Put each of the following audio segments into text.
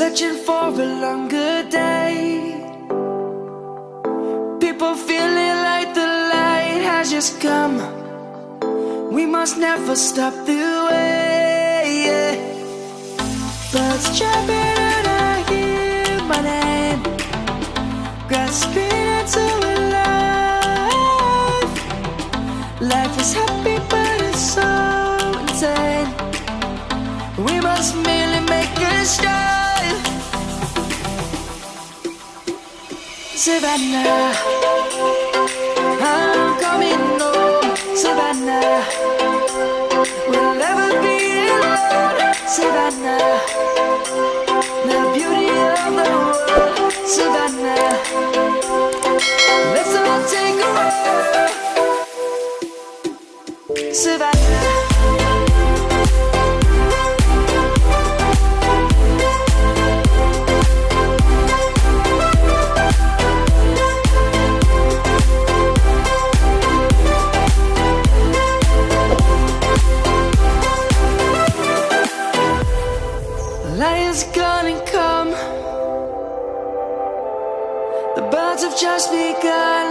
searching for a longer day. People feeling like the light has just come. We must never stop the way, yeah. Birds chirping and I hear my name, grasping into a life. Life is happy but it's so insane. We must merely make a start. Savannah, I'm coming home. Savannah, we'll never be alone. Savannah, the beauty of the world. Savannah, let's all take a ride. Savannah. Lion's gonna come. The birds have just begun.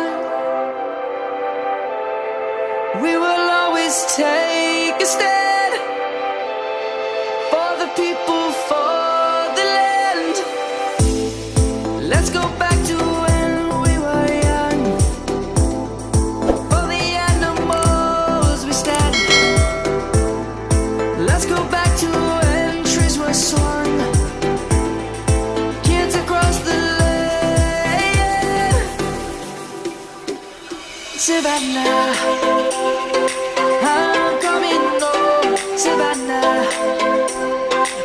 We will always take a stand for the people, for the land. Let's go back to when we were young. For the animals we stand. Let's go back to when trees were swung. Kids across the land. Savannah, I'm coming home. Savannah,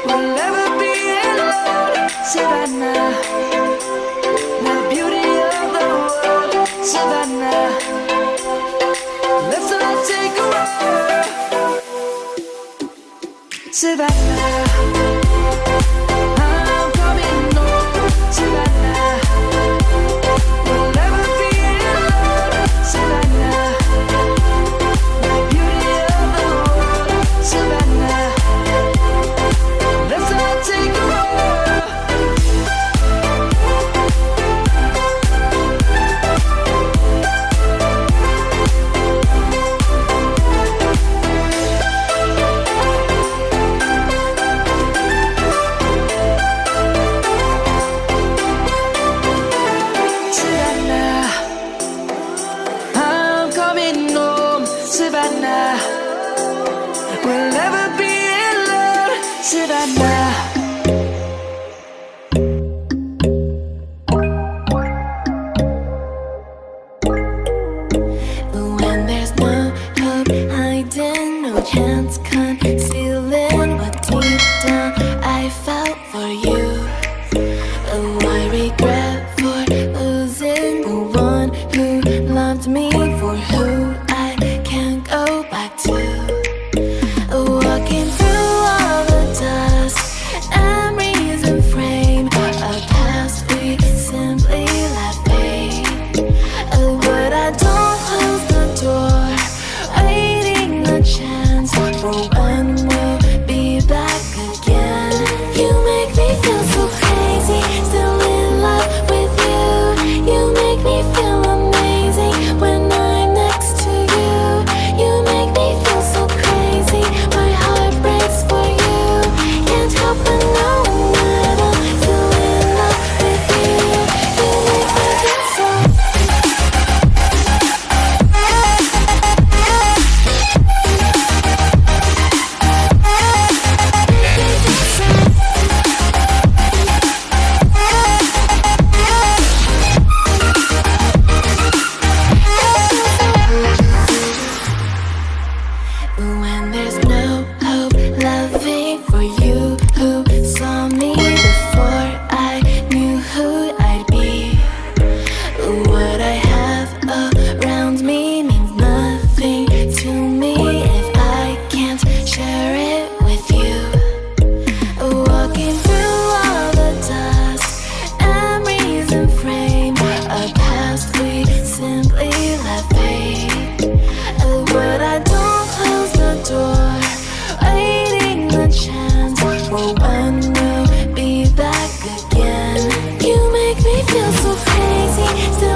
we'll never be alone. Savannah, the beauty of the world. Savannah, let's all take a ride. Savannah, I'm coming home. Savannah, we'll never be alone. Savannah, the beauty of the world. Savannah, let's all take a ride. feel so crazy, still